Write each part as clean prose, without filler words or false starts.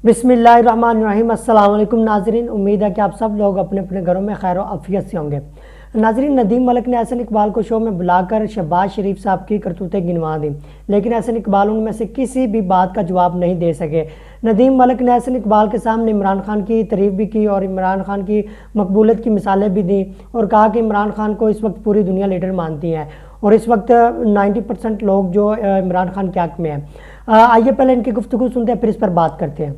बिस्मिल्लाहिर्रहमानिर्रहीम। अस्सलाम वालेकुम नाजरीन, उम्मीद है कि आप सब लोग अपने अपने घरों में खैर आफियत से होंगे। नाजरीन, नदीम मलिक ने एहसन इकबाल को शो में बुलाकर शहबाज शरीफ साहब की करतूतें गिनवा दी, लेकिन एहसन इकबाल उनमें से किसी भी बात का जवाब नहीं दे सके। नदीम मलिक ने एहसन इकबाल के सामने इमरान खान की तारीफ भी की और इमरान खान की मकबूलियत की मिसालें भी दी और कहा कि इमरान खान को इस वक्त पूरी दुनिया लीडर मानती है और इस वक्त 90% लोग जो इमरान खान के हक में हैं। आइए पहले इनकी गुफ्तगू सुनते हैं, फिर इस पर बात करते हैं।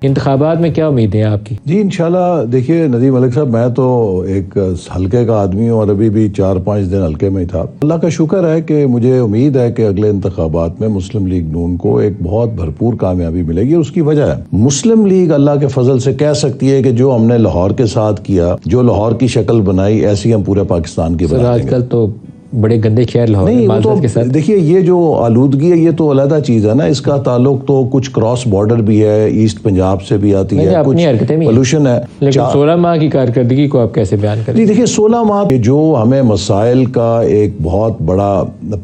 इंतखाबात में क्या उम्मीद है आपकी? जी इंशाल्लाह। देखिए नदीम मलिक साहब, मैं तो एक हल्के का आदमी हूँ और अभी भी 4-5 दिन हल्के में ही था। अल्लाह का शुक्र है कि मुझे उम्मीद है कि अगले इंतखाबात में मुस्लिम लीग नून को एक बहुत भरपूर कामयाबी मिलेगी। उसकी वजह है मुस्लिम लीग अल्लाह के फजल से कह सकती है कि जो हमने लाहौर के साथ किया, जो लाहौर की शक्ल बनाई, ऐसी हम पूरे पाकिस्तान की बना देंगे। आजकल तो बड़े गंदे शहर लाहौर नहीं, के साथ देखिए ये जो आलूदगी है ये तो अलग चीज है ना। इसका ताल्लुक तो कुछ क्रॉस बॉर्डर भी है, ईस्ट पंजाब से भी आती है, कुछ पोल्यूशन है। लेकिन 16 माह की कारकर्दगी को आप कैसे बयान करें? देखिए 16 माह जो हमें मसाइल का एक बहुत बड़ा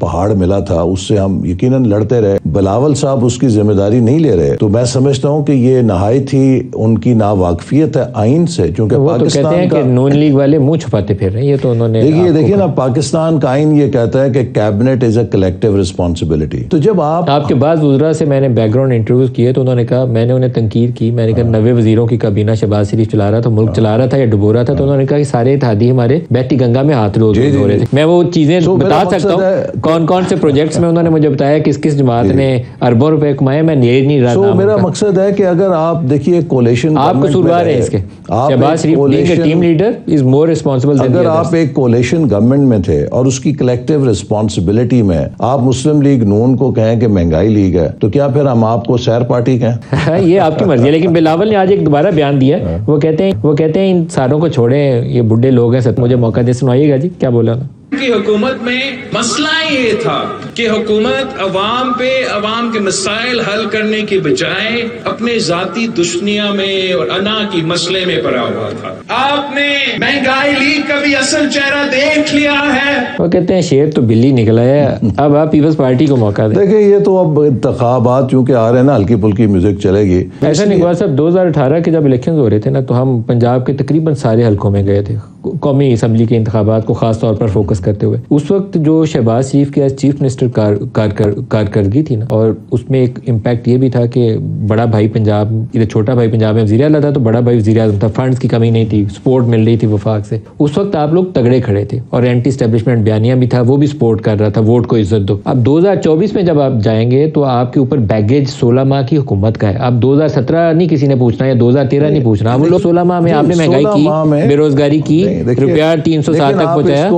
पहाड़ मिला था, उससे हम यकीनन लड़ते रहे। बिलावल साहब उसकी जिम्मेदारी नहीं ले रहे, तो मैं समझता हूँ कि ये नहायत ही उनकी नावाकफियत है आइन से, क्योंकि पाकिस्तान का नून लीग वाले मुंह छुपाते फिर रहे हैं। ये तो उन्होंने देखिए ना, पाकिस्तान का आइन ये कहता है कि cabinet is a collective responsibility. तो जब आपके बाद वज़रा से मैंने बैकग्राउंड इंटरव्यूज किए तो उन्होंने कहा, मैंने उन्हें तनकीद की, मैंने कहा 90 वजीरों की काबीना शहबाज शरीफ चला रहा था, मुल्क चला रहा था या डुबो रहा था, तो उन्होंने कहा कि सारे इत्तेहादी हमारे बहती गंगा में हाथ रोज हो रहे थे। मैं वो चीजें बता सकता हूँ कौन कौन से प्रोजेक्ट्स में उन्होंने मुझे बताया किस किस जमात ने अरबों रुपए कमाए। मैं नहीं रहा। मेरा मकसद है कि अगर आप देखिए कोलिशन, आप कसूरवार है इसके। Shahbaz Sharif team leader is more responsible. अगर आप एक कोलिशन गवर्नमेंट में थे और उसकी कलेक्टिव रिस्पांसिबिलिटी में आप मुस्लिम लीग नून को कहें कि महंगाई लीग है, तो क्या फिर हम आपको सैर पार्टी कहें? ये आपकी मर्जी है। लेकिन बिलावल ने आज एक दोबारा बयान दिया, वो कहते हैं इन सारों को छोड़ें, ये बुढ़े लोग हैं, सब मुझे मौका दे, सुनाइएगा जी क्या बोला ना। की हुकूमत में मसला ये था कि हुकूमत अवाम पे अवाम के मसाइल हल करने की बजाय अपने जाती दुश्मनियां में और अना की मसले में पड़ा हुआ था। आपने महंगाई लीग का भी असल चेहरा देख लिया है। वो कहते हैं शेर तो बिल्ली निकला है, अब आप पीपल्स पार्टी को मौका दें। देखिए ये तो अब इंतखाबात चूंकि आ रहे हैं ना, हल्की फुल्की म्यूजिक चलेगी। ऐसा नहीं हुआ साहब, 2018 के जब इलेक्शन हो रहे थे ना, तो हम पंजाब के तकरीबन सारे हलकों में गए थे कौमी असम्बली के इंतखाबात को खास तौर पर फोकस करते हुए। उस वक्त जो शहबाज शरीफ के चीफ मिनिस्टर कारकर्दगी थी ना, और उसमें एक इम्पैक्ट ये भी था कि बड़ा भाई पंजाब, इधर छोटा भाई पंजाब में वज़ीर आला था तो बड़ा भाई वज़ीर आज़म था, फंड्स की कमी नहीं थी, सपोर्ट मिल रही थी वफाक से। उस वक्त आप लोग तगड़े खड़े थे और एंटी एस्टेब्लिशमेंट बयानिया भी था, वो भी सपोर्ट कर रहा था, वोट को इज्जत दो। अब 2024 में जब आप जाएंगे तो आपके ऊपर बैगेज 16 माह की हुकूमत का है। अब 2017 नहीं किसी ने पूछना या 2013 नहीं पूछना। वो लोग 16 माह में आपने महंगाई की, बेरोजगारी की, रुपया 307 तक पहुंचाया।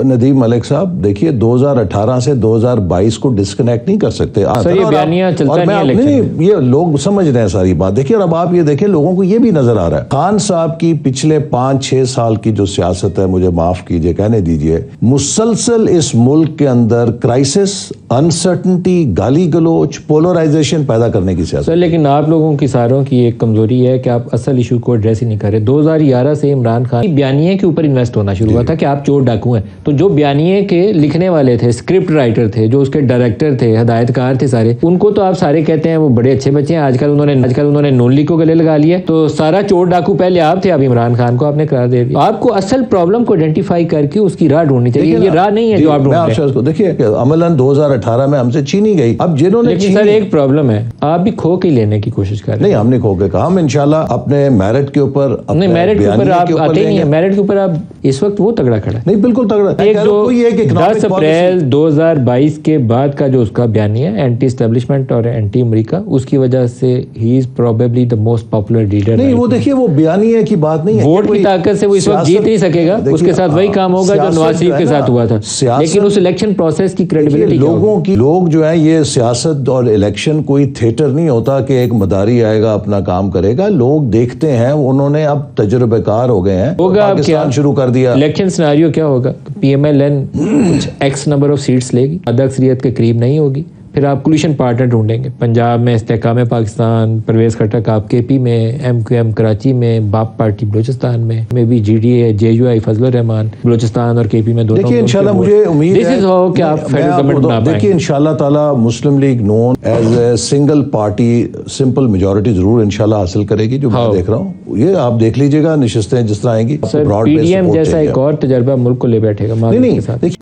नदीम मलिक साहब देखिए 2018 से 2022 को डिस्कनेक्ट नहीं कर सकते। सर ये बयानिया चलता नहीं, ये लोग समझ रहे हैं सारी बात। देखिए अब आप ये देखिए, लोगों को ये भी नजर आ रहा है खान साहब की पिछले 5-6 साल की जो सियासत है, मुझे माफ कीजिए कहने दीजिए, मुसलसल इस मुल्क के अंदर क्राइसिस, अनसर्टनिटी, गाली गलोच, पोलराइजेशन पैदा करने की सियासत। सर लेकिन आप लोगों की सारों की एक कमजोरी है कि आप असल इशू को एड्रेस ही नहीं कर रहे। 2011 से इमरान खान बयानिए के ऊपर इन्वेस्ट होना शुरू हुआ था कि आप चोर डाकू हैं, तो जो बयानिए के लिखने वाले थे, स्क्रिप्ट राइटर थे, जो उसके डायरेक्टर थे, हदायतकार थे सारे, उनको तो आप सारे कहते हैं वो बड़े अच्छे बच्चे हैं। आजकल उन्होंने नून लीग को गले लगा लिया, तो सारा चोर डाकू पहले आप थे, अब इमरान खान को आपने करार दे दिया। आपको असल प्रॉब्लम को आइडेंटिफाई करके उसकी राह ढूंढनी चाहिए। ये राह नहीं है जो आप ढूंढ रहे हैं। देखिए अमलन 2018 में हमसे छीनी गई। अब जिन्होंने सर एक प्रॉब्लम है, आप भी खो के लेने की कोशिश कर रहे हैं। नहीं हमने खो के कहा, हम इंशाल्लाह अपने मेरिट के ऊपर, नहीं मेरिट के ऊपर आप आते नहीं है, मेरिट के ऊपर आप इस वक्त वो तगड़ा खड़ा है। नहीं बिल्कुल तगड़ा। 10 अप्रैल 2022 के बाद का जो उसका बयानिया है एंटी एस्टेब्लिशमेंट और एंटी अमेरिका, उसकी वजह से he is probably the most popular leader. नहीं वो देखिए वो बयानिया की बात नहीं है, वोट की ताकत से वो इस वक्त जीत नहीं सकेगा। उसके साथ वही काम होगा जो नवाज शरीफ के साथ हुआ था, लेकिन उस इलेक्शन प्रोसेस की क्रेडिबिलिटी लोग जो है, ये सियासत और इलेक्शन कोई थिएटर नहीं होता कि एक मदारी आएगा अपना काम करेगा। लोग देखते हैं, उन्होंने अब तजुर्बेकार हो गए हैं, पाकिस्तान शुरू कर दिया। इलेक्शन सिनेरियो क्या होगा? PMLN कुछ X नंबर ऑफ सीट्स लेगी, आधा अक्सरियत के करीब नहीं होगी, پھر آپ کولیشن پارٹنر ڈھونڈیں گے. پنجاب میں استحکام پاکستان پرویز خٹک آپ کے پی میں, MQM کراچی میں, باپ پارٹی بلوچستان میں بھی جی ڈی اے JUI فضل الرحمان بلوچستان اور کے پی میں دونوں. دیکھیے انشاءاللہ مجھے امید ہے کہ آپ فیڈرل گورنمنٹ بنا پائیں. دیکھیے انشاءاللہ تعالی مسلم لیگ نون is a single party simple majority ضرور انشاءاللہ حاصل کرے گی, جو میں دیکھ رہا ہوں. یہ آپ دیکھ لیجئے گا نشستیں جس طرح آئیں گی. PDM جیسا ایک اور تجربہ ملک کو لے بیٹھے گا.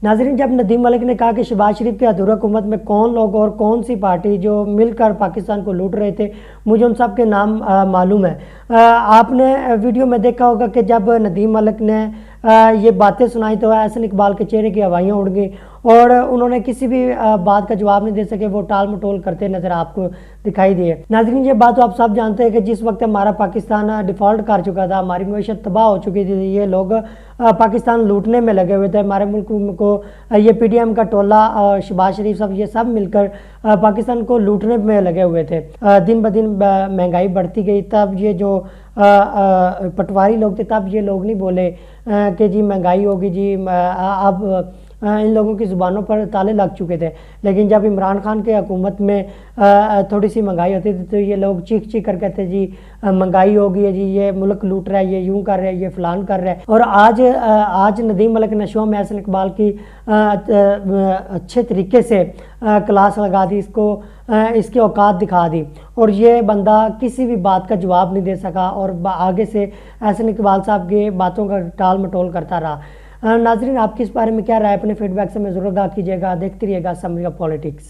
ناظرین, جب ندیم ملک نے کہا کہ شہباز شریف کی ادھورا حکومت میں کون لوگ اور کون سی پارٹی جو مل کر پاکستان کو لوٹ رہے تھے, مجھے ان سب کے نام معلوم ہے. آپ نے ویڈیو میں دیکھا ہوگا کہ جب ندیم ملک نے یہ باتیں سنائی تو احسن اقبال کے چہرے کی ہوائیاں اڑ گئیں اور انہوں نے کسی بھی بات کا جواب نہیں دے سکے, وہ ٹال مٹول کرتے نظر آپ کو دکھائی دیے. ناظرین, یہ بات تو آپ سب جانتے ہیں کہ جس وقت ہمارا پاکستان ڈیفالٹ کر چکا تھا, ہماری معیشت تباہ ہو چکی تھی, یہ لوگ پاکستان لوٹنے میں لگے ہوئے تھے. ہمارے ملک کو یہ PDM کا ٹولہ, شہباز شریف صاحب, یہ سب مل کر پاکستان کو لوٹنے میں لگے ہوئے تھے. دن بدن مہنگائی بڑھتی گئی. تب یہ جو پٹواری لوگ تھے تب یہ لوگ نہیں بولے کہ جی مہنگائی ہوگی جی, اب ان لوگوں کی زبانوں پر تالے لگ چکے تھے. لیکن جب عمران خان کے حکومت میں تھوڑی سی مہنگائی ہوتی تھی تو یہ لوگ چیخ چیخ کر کہتے جی مہنگائی ہوگی ہے جی, یہ ملک لوٹ رہا ہے, یہ یوں کر رہا ہے, یہ فلان کر رہا ہے. اور آج ندیم ملک نے شو میں احسن اقبال کی اچھے طریقے سے کلاس لگا دی, اس کی اوقات دکھا دی, اور یہ بندہ کسی بھی بات کا جواب نہیں دے سکا اور آگے سے احسن اقبال صاحب کی باتوں کا ٹال مٹول کرتا رہا. ناظرین, آپ کی اس بارے میں کیا رائے؟ اپنے فیڈ بیک سے میں ضرور آگاہ کیجیے گا. دیکھتے رہیے گا سمری آف پالیٹکس.